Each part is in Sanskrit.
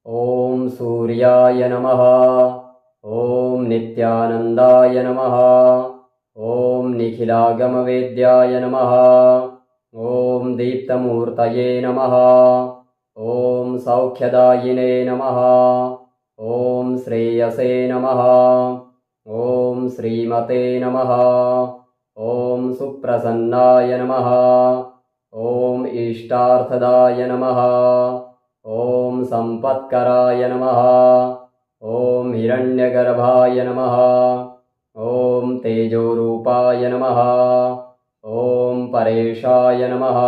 ॐ सूर्याय नमः। ॐ नित्यानन्दाय नमः। ॐ निखिलागमवेद्याय नमः। ॐ दीप्तमूर्तये नमः। ॐ सौख्यदायिने नमः। ॐ श्रेयसे नमः। ॐ श्रीमते नमः। ॐ सुप्रसन्नाय नमः। ॐ इष्टार्थदाय नमः। ॐ सम्पत्कराय नमः। ॐ हिरण्यगर्भाय नमः। ॐ तेजोरूपाय नमः। ॐ परेशाय नमः।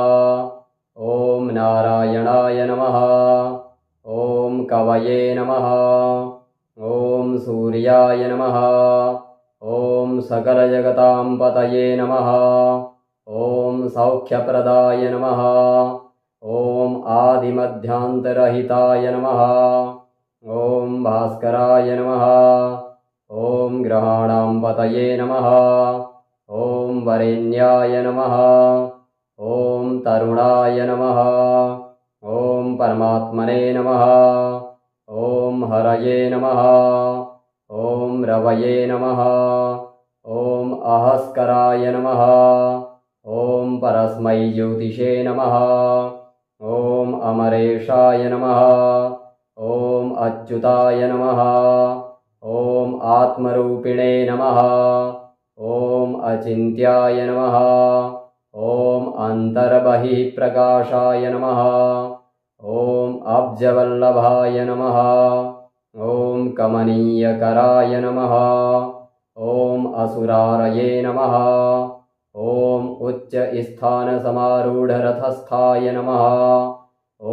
ॐ नारायणाय नमः। ॐ कवये नमः। ॐ सूर्याय नमः। ॐ सकलजगतां पतये नमः। ॐ सौख्यप्रदाय नमः। ॐ आदिमध्यान्तरहिताय नमः। ॐ भास्कराय नमः। ॐ ग्रहाणां पतये नमः। ॐ वरेण्याय नमः। ॐ तरुणाय नमः। ॐ परमात्मने नमः। ॐ हरये नमः। ॐ रवये नमः। ॐ अहस्कराय नमः। ॐ परस्मै ज्योतिषे नमः। ॐ अमरेशाय नमः। ॐ अच्युताय नमः। ॐ आत्मरूपिणे नमः। ॐ अचिन्त्याय नमः। ॐ अन्तर्बहिः प्रकाशाय नमः। ॐ अब्जवल्लभाय नमः। ॐ कमनीयकराय नमः। ॐ असुरारये नमः। ॐ उच्चस्थानसमारूढरथस्थाय नमः।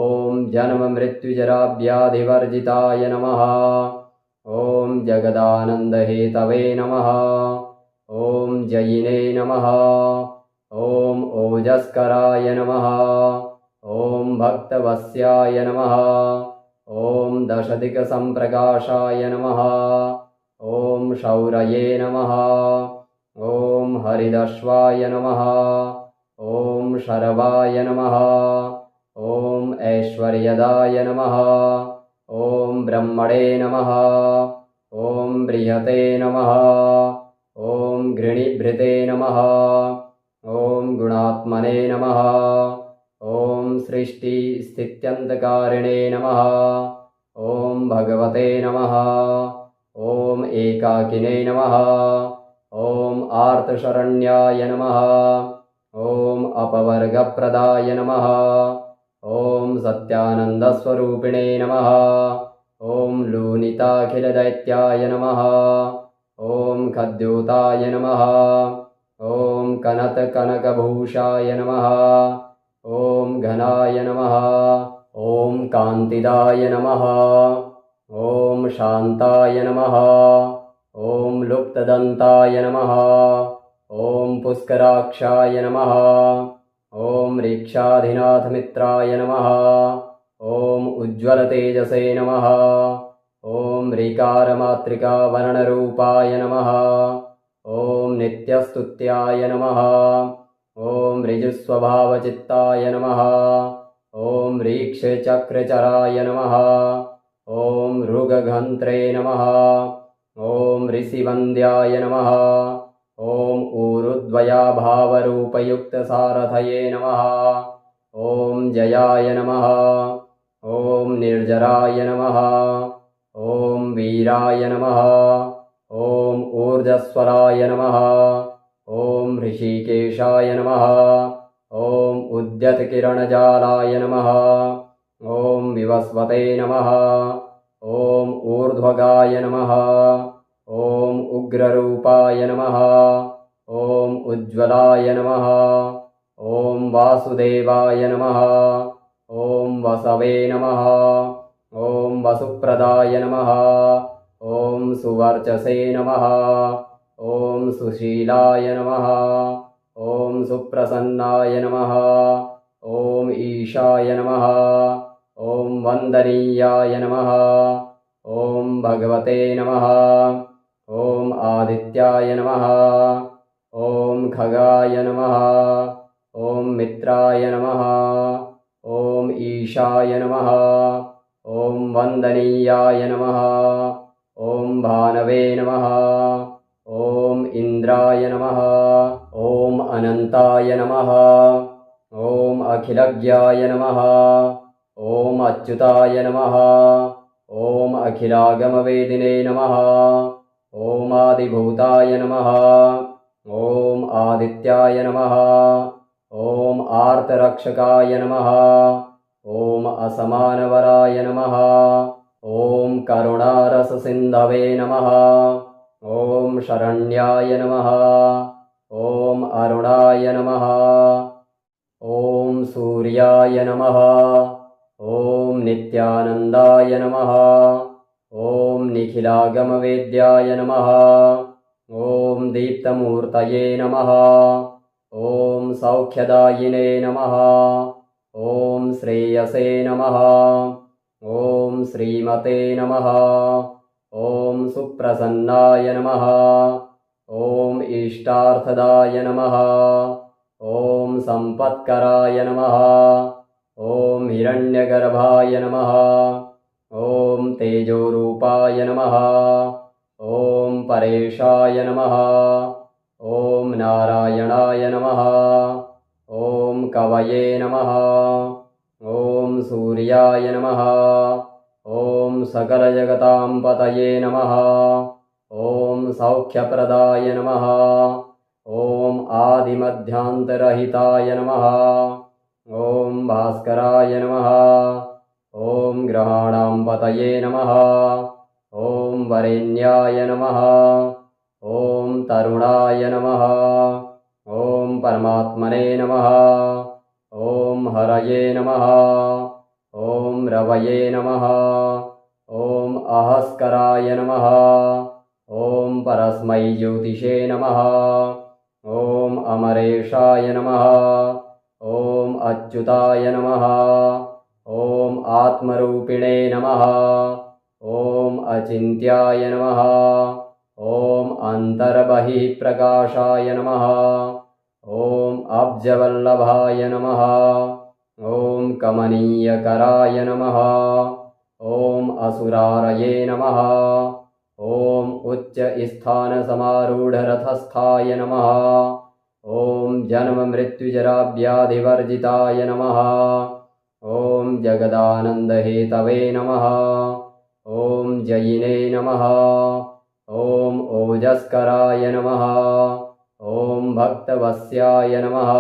ॐ जन्ममृत्युजराव्याधिवर्जिताय नमः। ॐ जगदानन्दहेतवे नमः। ॐ जयिने नमः। ॐ ओजस्कराय नमः। ॐ भक्तवत्स्याय नमः। ॐ दशदिक्सम्प्रकाशाय नमः। ॐ शौरये नमः। ॐ हरिदश्वाय नमः। ॐ शरवाय नमः। ॐ ऐश्वर्यदाय नमः। ॐ ब्रह्मणे नमः। ॐ बृहते नमः। ॐ घृणिभृते नमः। ॐ गुणात्मने नमः। ॐ सृष्टिस्थित्यन्तकारिणे नमः। ॐ भगवते नमः। ॐ एकाकिने नमः। ॐ आर्तशरण्याय नमः। ॐ अपवर्गप्रदाय नमः। ॐ सत्यानन्दस्वरूपिणे नमः। ॐ लूनिताखिलदैत्याय नमः। ॐ खद्योताय नमः। ॐ कनत्कनकभूषाय नमः। ॐ घनाय नमः। ॐ कान्तिदाय नमः। ॐ शान्ताय नमः। ॐ लुप्तदन्ताय नमः। ॐ पुष्कराक्षाय नमः। ॐ ऋक्षाधिनाथमित्राय नमः। ॐ उज्ज्वलतेजसे नमः। ॐ ऋकारमातृकावर्णरूपाय नमः। ॐ नित्यस्तुत्याय नमः। ॐ ऋजुस्वभावचित्ताय नमः। ॐ ऋक्षचक्रचराय नमः। ॐ ऋगघन्त्रे नमः। ॐ ऋषिवन्द्याय नमः। ॐ ऊरुद्वयाभावरूपयुक्तसारथये नमः। ॐ जयाय नमः। ॐ निर्जराय नमः। ॐ वीराय नमः। ॐ ऊर्जस्वराय नमः। ॐ ऋषिकेशाय नमः। ॐ उद्यतकिरणजालाय नमः। ॐ विवस्वते नमः। ॐ ऊर्ध्वगाय नमः। ॐ उग्ररूपाय नमः। ॐ उज्ज्वलाय नमः। ॐ वासुदेवाय नमः। ॐ वसवे नमः। ॐ वसुप्रदाय नमः। ॐ सुवर्चसे नमः। ॐ सुशीलाय नमः। ॐ सुप्रसन्नाय नमः। ॐ ईशाय नमः। ॐ वन्दनीयाय नमः। ॐ भगवते नमः। ॐ आदित्याय नमः। ॐ खगाय नमः। ॐ मित्राय नमः। ॐ ईशाय नमः। ॐ वन्दनीयाय नमः। ॐ भानवे नमः। ॐ इन्द्राय नमः। ॐ अनन्ताय नमः। ॐ अखिलज्ञाय नमः। ॐ अच्युताय नमः। ॐ अखिलागमवेदिने नमः। ॐ आदिभूताय नमः। ॐ आदित्याय नमः। ॐ आर्तरक्षकाय नमः। ॐ असमानवराय नमः। ॐ करुणारससिन्धवे नमः। ॐ शरण्याय नमः। ॐ अरुणाय नमः। ॐ सूर्याय नमः। ॐ नित्यानन्दाय नमः। ॐ निखिलागमवेद्याय नमः। ॐ दीप्तमूर्तये नमः। ॐ सौख्यदायिने नमः। ॐ श्रेयसे नमः। ॐ श्रीमते नमः। ॐ सुप्रसन्नाय नमः। ॐ इष्टार्थदाय नमः। ॐ सम्पत्कराय नमः। ॐ हिरण्यगर्भाय नमः। ॐ तेजोरूपाय नमः। ॐ परेशाय नमः। ॐ नारायणाय नमः। ॐ कवये नमः। ॐ सूर्याय नमः। ॐ सकलजगतां पतये नमः। ॐ सौख्यप्रदाय नमः। ॐ आदिमध्यान्तरहिताय नमः। ॐ भास्कराय नमः। ॐ ग्रहाणां पतये नमः। ॐ वरेण्याय नमः। ॐ तरुणाय नमः। ॐ परमात्मने नमः। ॐ हरये नमः। ॐ रवये नमः। ॐ अहस्कराय नमः। ॐ परस्मै ज्योतिषे नमः। ॐ अमरेशाय नमः। ॐ अच्युताय नमः। ॐ आत्मरूपिणे नमः। ॐ अचिन्त्याय नमः। ॐ अन्तर्बहिः प्रकाशाय नमः। ॐ अब्जवल्लभाय नमः। ॐ कमनीयकराय नमः। ॐ असुरारये नमः। ॐ उच्चस्थानसमारूढरथस्थाय नमः। ॐ जन्ममृत्युजराव्याधिवर्जिताय नमः। ॐ जगदानन्दहेतवे नमः। ॐ जयिने नमः। ॐ ओजस्कराय नमः। ॐ भक्तवत्स्याय नमः।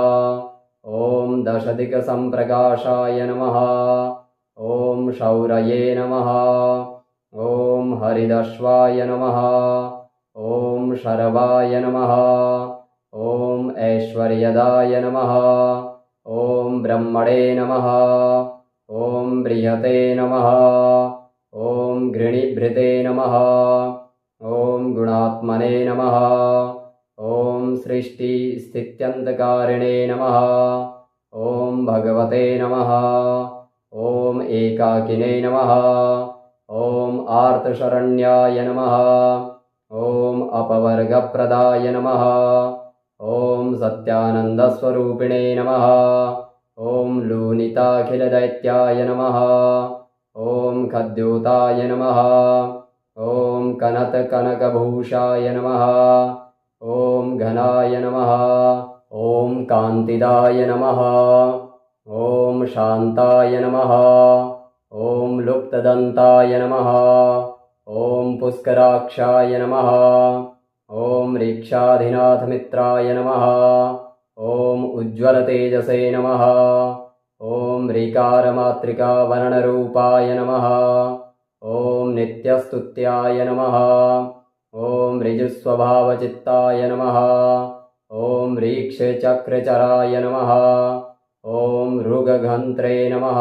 ॐ दशदिक्सम्प्रकाशाय नमः। ॐ शौरये नमः। ॐ हरिदश्वाय नमः। ॐ शर्वाय नमः। ॐ ऐश्वर्यदाय नमः। ॐ ब्रह्मणे नमः। ॐ बृहते नमः। ॐ घृणिभृते नमः। ॐ गुणात्मने नमः। ॐ सृष्टिस्थित्यन्तकारिणे नमः। ॐ भगवते नमः। ॐ एकाकिने नमः। ॐ आर्तशरण्याय नमः। ॐ अपवर्गप्रदाय नमः। ॐ सत्यानन्दस्वरूपिणे नमः। ॐ लूनिताखिलदैत्याय नमः। ॐ खद्योताय नमः। ॐ कनतकनकभूषाय नमः। ॐ घनाय नमः। ॐ कान्तिदाय नमः। ॐ शान्ताय नमः। ॐ लुप्तदन्ताय नमः। ॐ पुष्कराक्षाय नमः। ॐ ऋक्षाधिनाथमित्राय नमः। ॐ उज्ज्वलतेजसे नमः। ॐ ऋकारमातृकावर्णरूपाय नमः। ॐ नित्यस्तुत्याय नमः। ॐ ऋजुस्वभावचित्ताय नमः। ॐ ऋक्षचक्रचराय नमः। ॐ ऋगघन्त्रे नमः।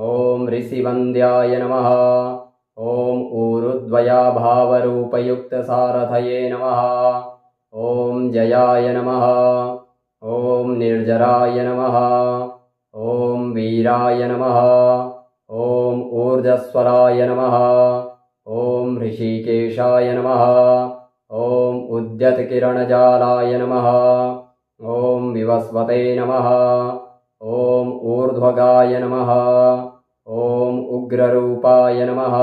ॐ ऋषिवन्द्याय नमः। ॐ ऊरुद्वयाभावरूपयुक्तसारथये नमः। ॐ जयाय नमः। ॐ निर्जराय नमः। ॐ वीराय नमः। ॐ ऊर्ध्वस्वराय नमः। ॐ ऋषिकेशाय नमः। ॐ उद्यतकिरणजालाय नमः। ॐ विवस्वते नमः। ॐ ऊर्ध्वगाय नमः। ॐ उग्ररूपाय नमः।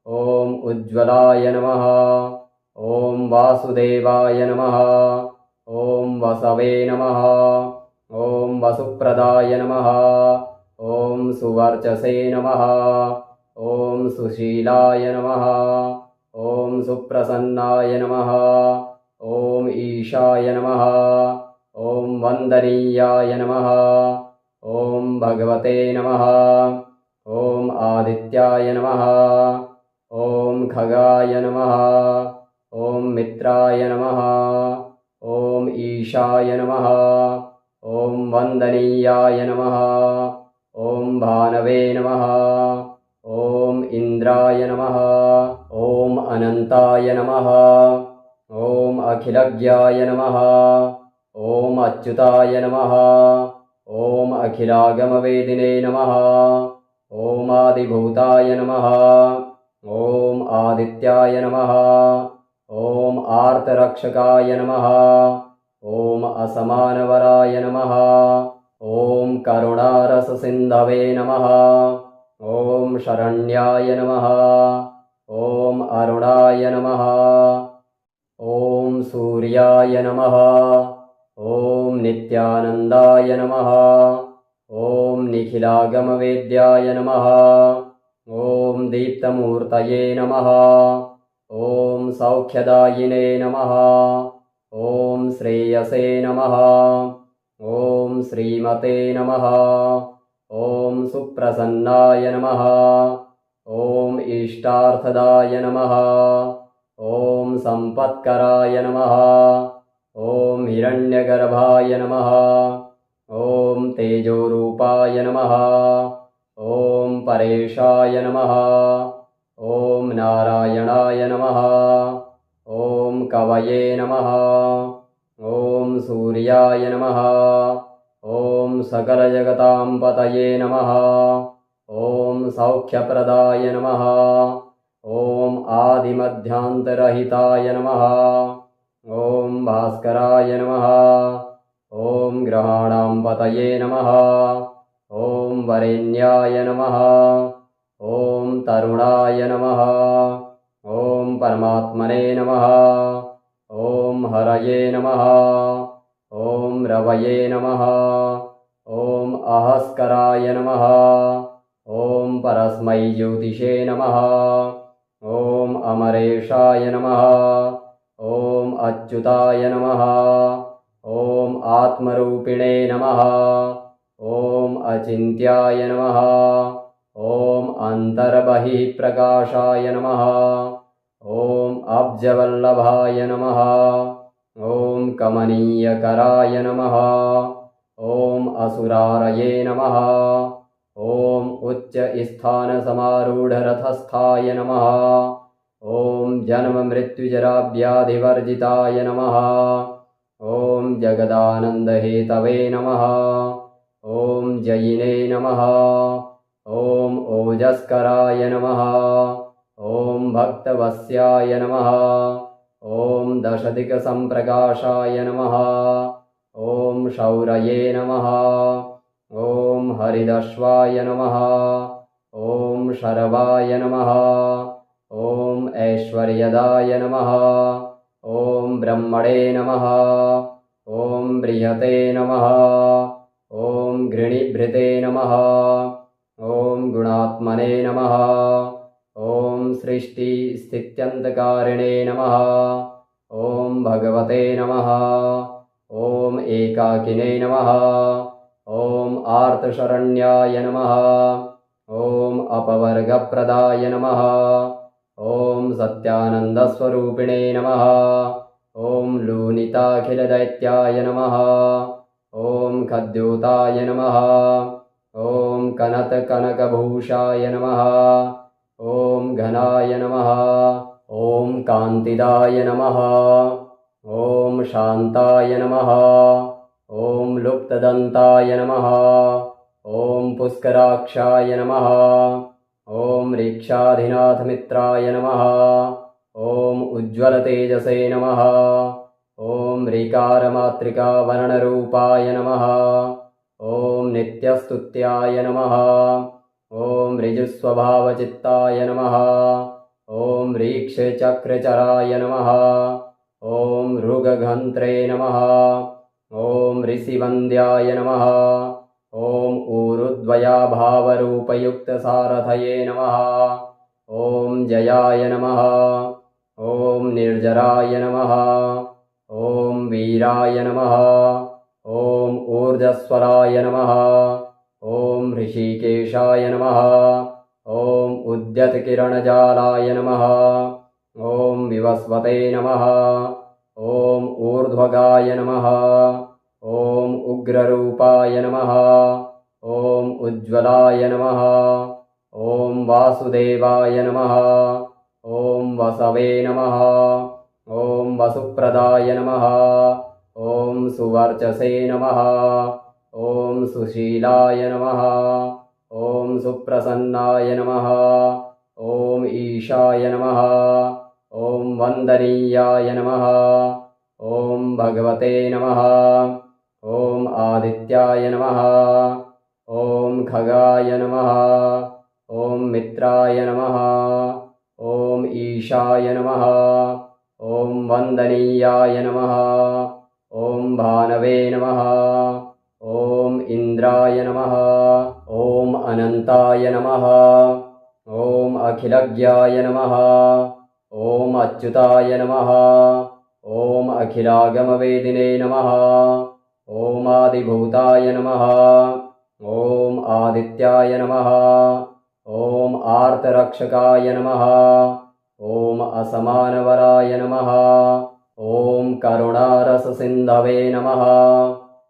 ॐ उज्ज्वलाय नमः। ॐ वासुदेवाय नमः। ॐ वसवे नमः। ॐ वसुप्रदाय नमः। ॐ सुवर्चसे नमः। ॐ सुशीलाय नमः। ॐ सुप्रसन्नाय नमः। ॐ ईशाय नमः। ॐ वन्दनीयाय नमः। ॐ भगवते नमः। ॐ आदित्याय नमः। ॐ खगाय नमः। ॐ मित्राय नमः। ॐ ईशाय नमः। ॐ वन्दनीयाय नमः। ॐ भानवे नमः। ॐ इन्द्राय नमः। ॐ अनन्ताय नमः। ॐ अखिलज्ञाय नमः। ॐ अच्युताय नमः। ॐ अखिलागमवेदिने नमः। ॐ आदिभूताय नमः। ॐ आदित्याय नमः। ॐ आर्तरक्षकाय नमः। ॐ असमानवराय नमः। ॐ करुणारससिन्धवे नमः। ॐ शरण्याय नमः। ॐ अरुणाय नमः। ॐ सूर्याय नमः। ॐ नित्यानन्दाय नमः। ॐ निखिलागमवेद्याय नमः। ॐ दीप्तमूर्तये नमः। ॐ सौख्यदायिने नमः। ॐ श्रेयसे नमः। ॐ श्रीमते नमः। ॐ सुप्रसन्नाय नमः। ॐ इष्टार्थदाय नमः। ॐ सम्पत्कराय नमः। ॐ हिरण्यगर्भाय नमः। ॐ तेजोरूपाय नमः। ॐ परेशाय नमः। ॐ नारायणाय नमः। ॐ कवये नमः। ॐ सूर्याय नमः। ॐ सकलजगतां पतये नमः। ॐ सौख्यप्रदाय नमः। ॐ आदिमध्यान्तरहिताय नमः। ॐ भास्कराय नमः। ॐ ग्रहाणां पतये नमः। ॐ वरेण्याय नमः। ॐ तरुणाय नमः। ॐ परमात्मने नमः। ॐ हरये नमः। ॐ रवये नमः। ॐ अहस्कराय नमः। ॐ परस्मै ज्योतिषे नमः। ॐ अमरेशाय नमः। ॐ अच्युताय नमः। ॐ आत्मरूपिणे नमः। ॐ अचिन्त्याय नमः। ॐ अन्तर्बहिः प्रकाशाय नमः। ॐ अब्जवल्लभाय नमः। ॐ कमनीयकराय नमः। ॐ असुरारये नमः। ॐ उच्चस्थानसमारूढरथस्थाय नमः। ॐ जन्ममृत्युजराव्याधिवर्जिताय नमः। ॐ जगदानन्दहेतवे नमः। ॐ जयिने नमः। ॐ ओजस्कराय नमः। ॐ भक्तवत्स्याय नमः। ॐ दशदिक्सम्प्रकाशाय नमः। ॐ शौरये नमः। ॐ हरिदश्वाय नमः। ॐ शरवाय नमः। ॐ ऐश्वर्यदाय नमः। ॐ ब्रह्मणे नमः। ॐ बृहते नमः। ॐ घृणिभृते नमः। ॐ गुणात्मने नमः। ॐ सृष्टिस्थित्यन्तकारिणे नमः। ॐ भगवते नमः। ॐ एकाकिने नमः। ॐ आर्तशरण्याय नमः। ॐ अपवर्गप्रदाय नमः। ॐ सत्यानन्दस्वरूपिणे नमः। ॐ लूनिताखिलदैत्याय नमः। ॐ खद्योताय नमः। ॐ कनतकनकभूषाय नमः। ॐ घनाय नमः। ॐ कान्तिदाय नमः। ॐ शान्ताय नमः। ॐ लुप्तदन्ताय नमः। ॐ पुष्कराक्षाय नमः। ॐ रीक्षाधिनाथमित्राय नमः। ॐ उज्ज्वलतेजसे नमः। ॐ ऋकारमातृकावर्णरूपाय नमः। ॐ नित्यस्तुत्याय नमः। ॐ ऋजुस्वभावचित्ताय नमः। ॐ रीक्षचक्रचराय नमः। ॐ ऋगघन्त्रे नमः। ॐ ऋषिवन्द्याय नमः। ॐ ऊरुद्वयाभावरूपयुक्तसारथये नमः। ॐ जयाय नमः। ॐ निर्जराय नमः। ॐ वीराय नमः। ॐ ऊर्ध्वस्वराय नमः। ॐ ऋषिकेशाय नमः। ॐ उद्यतकिरणजालाय नमः। ॐ विवस्वते नमः। ॐ ऊर्ध्वगाय नमः। ॐ उग्ररूपाय नमः। ॐ उज्ज्वलाय नमः। ॐ वासुदेवाय नमः। ॐ वसवे नमः। ॐ वसुप्रदाय नमः। ॐ सुवर्चसे नमः। ॐ सुशीलाय नमः। ॐ सुप्रसन्नाय नमः। ॐ ईशाय नमः। ॐ वन्दनीयाय नमः। ॐ भगवते नमः। ॐ आदित्याय नमः। ॐ खगाय नमः। ॐ मित्राय नमः। ॐ ईशाय नमः। ॐ वन्दनीयाय नमः। ॐ भानवे नमः। ॐ इन्द्राय नमः। ॐ अनन्ताय नमः। ॐ अखिलज्ञाय नमः। ॐ अच्युताय नमः। ॐ अखिलागमवेदिने नमः। ॐ आदिभूताय नमः। ॐ आदित्याय नमः। ॐ आर्तरक्षकाय नमः। ॐ असमानवराय नमः। ॐ करुणारससिन्धवे नमः।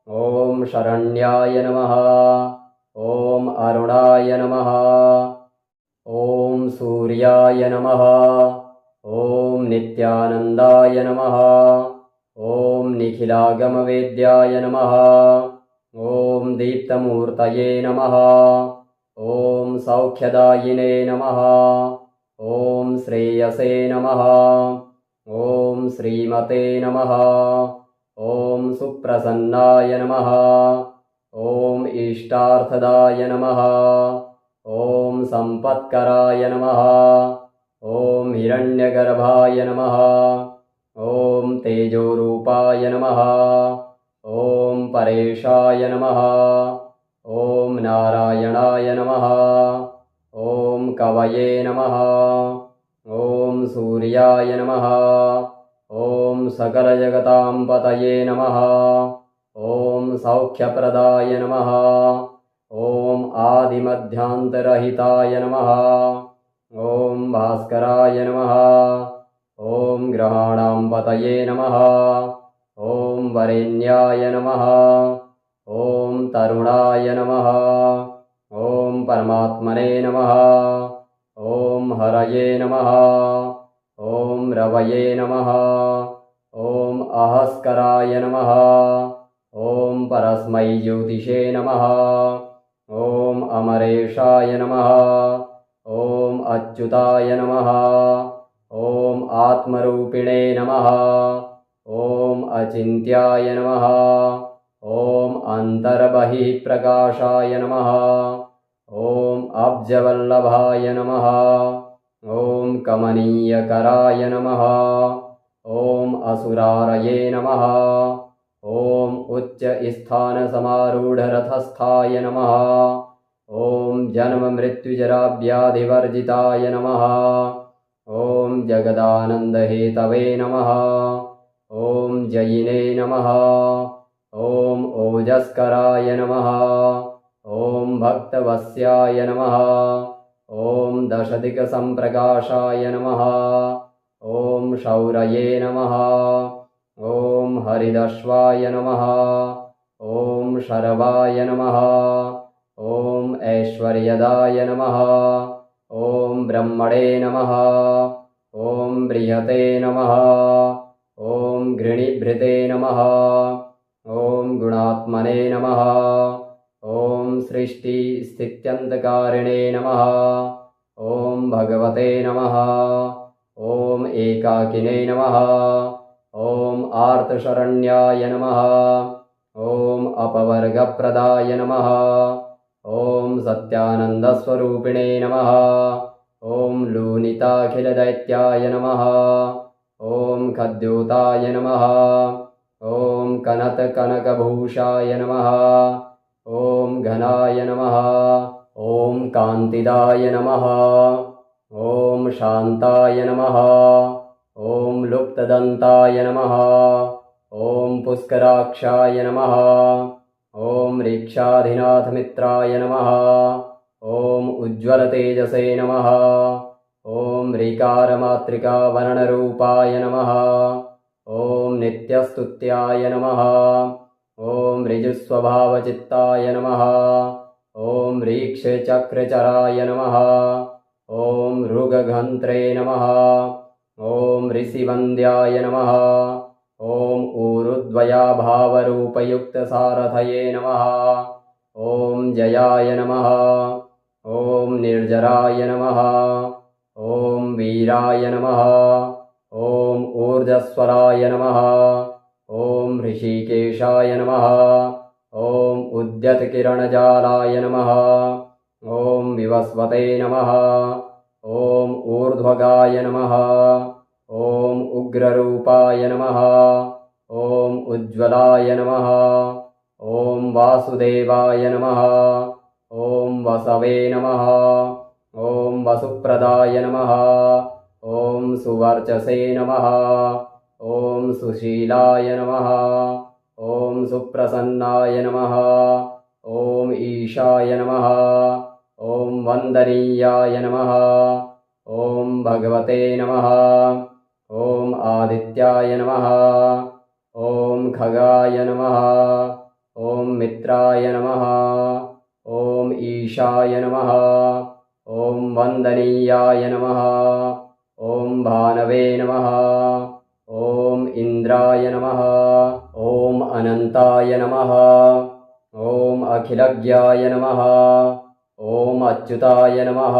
ॐ शरण्याय नमः। ॐ अरुणाय नमः। ॐ सूर्याय नमः। ॐ नित्यानन्दाय नमः। ॐ निखिलागमवेद्याय नमः। ॐ दीप्तमूर्तये नमः। ॐ सौख्यदायिने नमः। ॐ श्रेयसे नमः। ॐ श्रीमते नमः। ॐ सुप्रसन्नाय नमः। ॐ इष्टार्थदाय नमः। ॐ सम्पत्कराय नमः। ॐ हिरण्यगर्भाय नमः। ॐ तेजोरूपाय नमः। ॐ परेशाय नमः। ॐ नारायणाय नमः। ॐ कवये नमः। ॐ सूर्याय नमः। ॐ सकलजगतां पतये नमः। ॐ सौख्यप्रदाय नमः। ॐ आदिमध्यान्तरहिताय नमः। ॐ भास्कराय नमः। ॐ ग्रहाणां पतये नमः। ॐ वरेण्याय नमः। ॐ तरुणाय नमः। ॐ परमात्मने नमः। ॐ हरये नमः। ॐ रवये नमः। ॐ अहस्कराय नमः। ॐ परस्मै ज्योतिषे नमः। ॐ अमरेशाय नमः। ॐ अच्युताय नमः। ॐ आत्मरूपिणे नमः। ॐ अचिन्त्याय नमः। ॐ अन्तर्बहिः प्रकाशाय नमः। ॐ अब्जवल्लभाय नमः। ॐ कमनीयकराय नमः। ॐ असुरारये नमः। ॐ उच्चस्थानसमारूढरथस्थाय नमः। ॐ जन्ममृत्युजराव्याधिवर्जिताय नमः। ॐ जगदानन्दहेतवे नमः। ॐ जयिने नमः। ॐ ओजस्कराय नमः। ॐ भक्तवत्स्याय नमः। ॐ दशदिक्सम्प्रकाशाय नमः। ॐ शौरये नमः। ॐ हरिदश्वाय नमः। ॐ शरवाय नमः। ॐ ऐश्वर्यदाय नमः। ॐ ब्रह्मणे नमः। ॐ बृहते नमः। ॐ घृणिभृते नमः। ॐ गुणात्मने नमः। ॐ सृष्टिस्थित्यन्तकारिणे नमः। ॐ भगवते नमः। ॐ एकाकिने नमः। ॐ आर्तशरण्याय नमः। ॐ अपवर्गप्रदाय नमः। ॐ सत्यानन्दस्वरूपिणे नमः। ॐ लूनिताखिलदैत्याय नमः। ॐ खद्योताय नमः। ॐ कनकभूषाय नमः। ॐ घनाय नमः। ॐ कान्तिदाय नमः। ॐ शान्ताय नमः। ॐ लुप्तदन्ताय नमः। ॐ पुष्कराक्षाय नमः। ॐ ऋक्षाधिनाथमित्राय नमः। ॐ उज्ज्वलतेजसे नमः। ॐ ऋकारमातृकावर्णरूपाय नमः। ॐ नित्यस्तुत्याय नमः। ॐ ऋजुस्वभावचित्ताय नमः। ॐ ऋक्षचक्रचराय नमः। ॐ मृगघन्त्रे नमः। ॐ ऋषिवन्द्याय नमः। ॐ ऊरुद्वयाभावरूपयुक्तसारथये नमः। ॐ जयाय नमः। ॐ निर्जराय नमः। ॐ वीराय नमः। ॐ ऊर्जस्वराय नमः। ॐ ऋषिकेशाय नमः। ॐ उद्यतकिरणजालाय नमः। ॐ विवस्वते नमः। ॐ ऊर्ध्वगाय नमः। ॐ उग्ररूपाय नमः। ॐ उज्ज्वलाय नमः। ॐ वासुदेवाय नमः। ॐ वसवे नमः। ॐ वसुप्रदाय नमः। ॐ सुवर्चसे नमः। ॐ सुशीलाय नमः। ॐ सुप्रसन्नाय नमः। ॐ ईशाय नमः। ॐ वन्दनीयाय नमः। ॐ भगवते नमः। ॐ आदित्याय नमः। ॐ खगाय नमः। ॐ मित्राय नमः। ॐ ईशाय नमः। ॐ वन्दनीयाय नमः। ॐ भानवे नमः। ॐ इन्द्राय नमः। ॐ अनन्ताय नमः। ॐ अखिलज्ञाय नमः। ॐ अच्युताय नमः।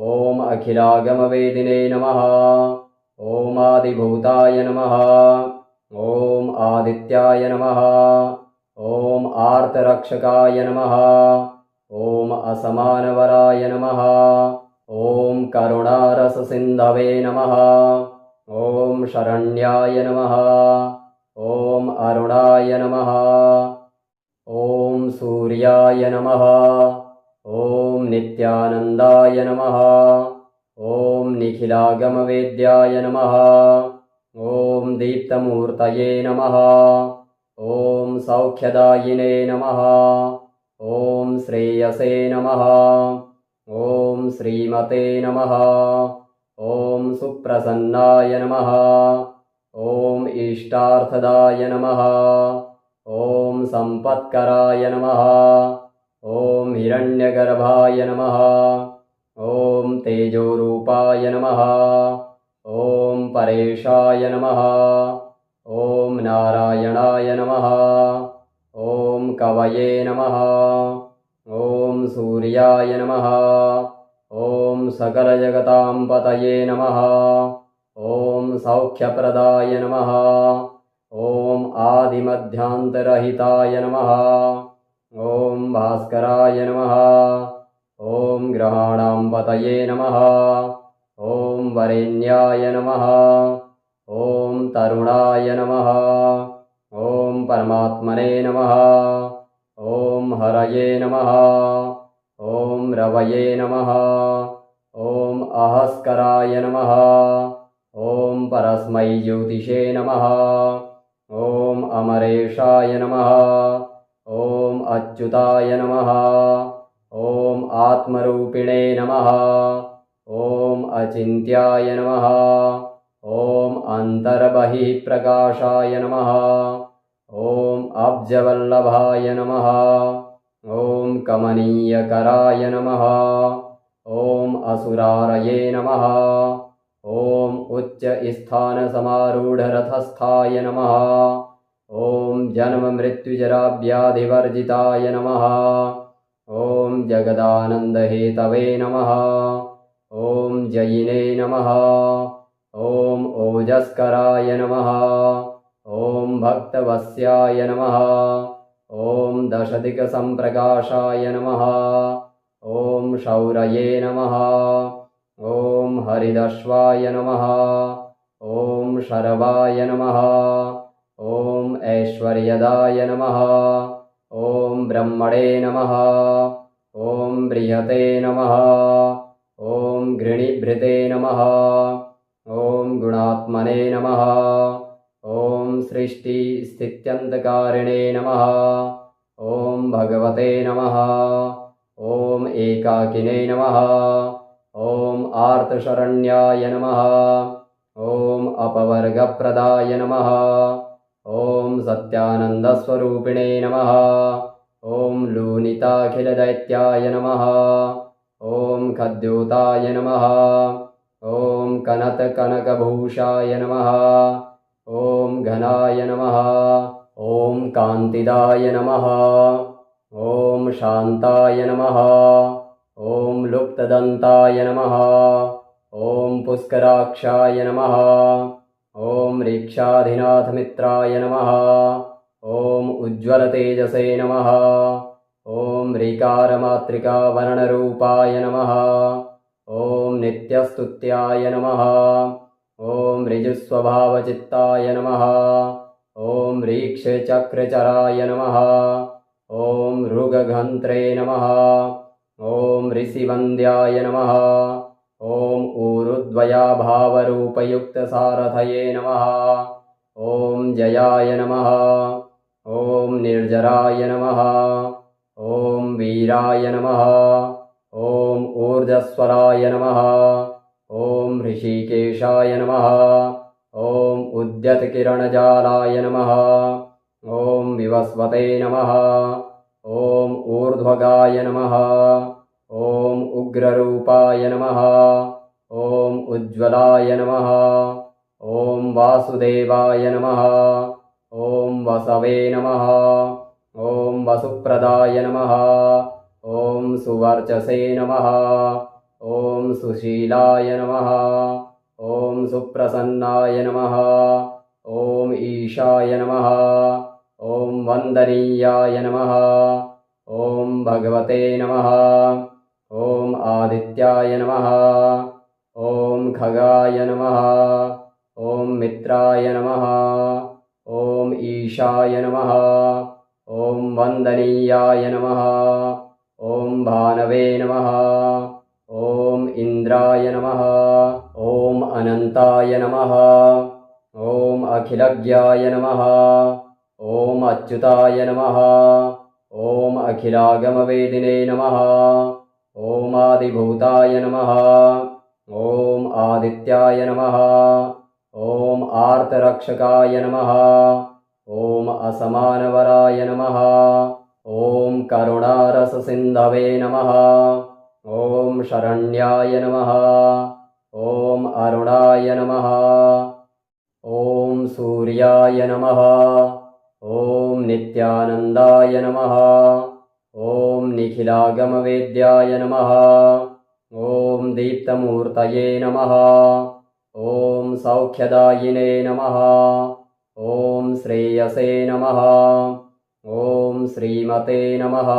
ॐ अखिलागमवेदिने नमः। ॐ आदिभूताय नमः। ॐ आदित्याय नमः। ॐ आर्तरक्षकाय नमः। ॐ असमानवराय नमः। ॐ करुणारससिन्धवे नमः। ॐ शरण्याय नमः। ॐ अरुणाय नमः। ॐ सूर्याय नमः। ॐ नित्यानन्दाय नमः। ॐ निखिलागमवेद्याय नमः। ॐ दीप्तमूर्तये नमः। ॐ सौख्यदायिने नमः। ॐ श्रेयसे नमः। ॐ श्रीमते नमः। ॐ सुप्रसन्नाय नमः। ॐ इष्टार्थदाय नमः। ॐ सम्पत्कराय नमः। ॐ हिरण्यगर्भाय नमः। ॐ तेजोरूपाय नमः। ॐ परेशाय नमः। ॐ नारायणाय नमः। ॐ कवये नमः। ॐ सूर्याय नमः। ॐ सकलजगतां पतये नमः। ॐ सौख्यप्रदाय नमः। ॐ आदिमध्यान्तरहिताय नमः। ॐ भास्कराय नमः। ॐ ग्रहाणां पतये नमः। ॐ वरेण्याय नमः। ॐ तरुणाय नमः। ॐ परमात्मने नमः। ॐ हरये नमः। ॐ रवये नमः। ॐ अहस्कराय नमः। ॐ परस्मै ज्योतिषे नमः। ॐ अमरेशाय नमः। ॐ अच्युताय नमः। ॐ आत्मरूपिणे नमः। ॐ अचिन्त्याय नमः। ॐ अन्तर्बहिः प्रकाशाय नमः। ॐ अब्जवल्लभाय नमः। ॐ कमनीयकराय नमः। ॐ असुरारये नमः। ॐ उच्चस्थानसमारूढरथस्थाय नमः। ॐ जन्ममृत्युजराव्याधिवर्जिताय नमः। ॐ जगदानन्दहेतवे नमः। ॐ जयिने नमः। ॐ ओजस्कराय नमः। ॐ भक्तवत्स्याय नमः। ॐ दशदिक्सम्प्रकाशाय नमः। ॐ शौरये नमः। ॐ हरिदश्वाय नमः। ॐ शरवाय नमः। ॐ ऐश्वर्यदाय नमः। ॐ ब्रह्मणे नमः। ॐ बृहते नमः। ॐ घृणिभृते नमः। ॐ गुणात्मने नमः। ॐ सृष्टिस्थित्यन्तकारिणे नमः। ॐ भगवते नमः। ॐ एकाकिने नमः। ॐ आर्तशरण्याय नमः। ॐ अपवर्गप्रदाय नमः। ॐ सत्यानन्दस्वरूपिणे नमः। ॐ लूनिताखिलदैत्याय नमः। ॐ खद्योताय नमः। ॐ कनतकनकभूषाय नमः। ॐ घनाय नमः। ॐ कान्तिदाय नमः। ॐ शान्ताय नमः। ॐ लुप्तदन्ताय नमः। ॐ पुष्कराक्षाय नमः। ॐ रीक्षाधिनाथमित्राय नमः। ॐ उज्ज्वलतेजसे नमः। ॐ ऋकारमातृकावर्णरूपाय नमः। ॐ नित्यस्तुत्याय नमः। ॐ ऋजुस्वभावचित्ताय नमः। ॐ रीक्षचक्रचराय नमः। ॐ ऋगघन्त्रे नमः। ॐ ऋषिवन्द्याय नमः। ॐ ऊरुद्वयाभावरूपयुक्तसारथये नमः। ॐ जयाय नमः। ॐ निर्जराय नमः। ॐ वीराय नमः। ॐ ऊर्ध्वस्वराय नमः। ॐ ऋषिकेशाय नमः। ॐ उद्यतकिरणजालाय नमः। ॐ विवस्वते नमः। ॐ ऊर्ध्वगाय नमः। ॐ उग्ररूपाय नमः। ॐ उज्ज्वलाय नमः। ॐ वासुदेवाय नमः। ॐ वसवे नमः। ॐ वसुप्रदाय नमः। ॐ सुवर्चसे नमः। ॐ सुशीलाय नमः। ॐ सुप्रसन्नाय नमः। ॐ ईशाय नमः। ॐ वन्दनीयाय नमः। ॐ भगवते नमः। ॐ आदित्याय नमः। ॐ खगाय नमः। ॐ मित्राय नमः। ॐ ईशाय नमः। ॐ वन्दनीयाय नमः। ॐ भानवे नमः। ॐ इन्द्राय नमः। ॐ अनन्ताय नमः। ॐ अखिलज्ञाय नमः। ॐ अच्युताय नमः। ॐ अखिलागमवेदिने नमः। ॐ आदिभूताय नमः। ॐ आदित्याय नमः। ॐ आर्तरक्षकाय नमः। ॐ असमानवराय नमः। ॐ करुणारससिन्धवे नमः। ॐ शरण्याय नमः। ॐ अरुणाय नमः। ॐ सूर्याय नमः। ॐ नित्यानन्दाय नमः। ॐ निखिलागमवेद्याय नमः। ॐ दीप्तमूर्तये नमः। ॐ सौख्यदायिने नमः। ॐ श्रेयसे नमः। ॐ श्रीमते नमः।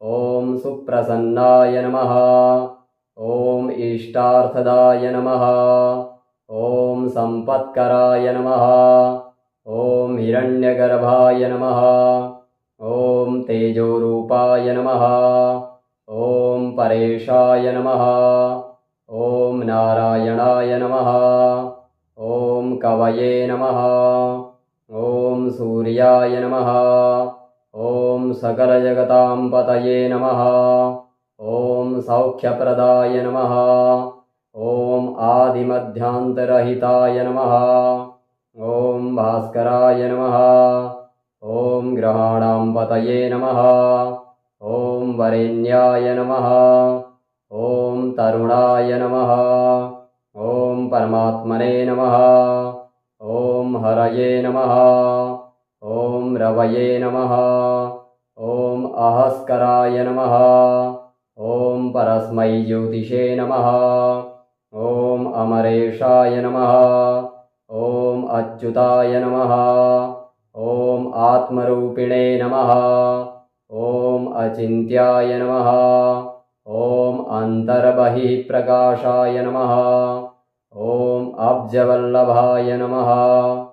ॐ सुप्रसन्नाय नमः। ॐ इष्टार्थदाय नमः। ॐ सम्पत्कराय नमः। ॐ हिरण्यगर्भाय नमः। ॐ तेजोरूपाय नमः। ॐ परेशाय नमः। ॐ नारायणाय नमः। ॐ कवये नमः। ॐ सूर्याय नमः। ॐ सकलजगतां पतये नमः। ॐ सौख्यप्रदाय नमः। ॐ आदिमध्यान्तरहिताय नमः। ॐ भास्कराय नमः। ॐ ग्रहाणां पतये नमः। ॐ वरेण्याय नमः। ॐ तरुणाय नमः। ॐ परमात्मने नमः। ॐ हरये नमः। ॐ रवये नमः। ॐ अहस्कराय नमः। ॐ परस्मै ज्योतिषे नमः। ॐ अमरेशाय नमः। ॐ अच्युताय नमः। ॐ आत्मरूपिणे नमः। ॐ अचिन्त्याय नमः। ॐ अन्तर्बहिः प्रकाशाय नमः। ॐ अब्जवल्लभाय नमः।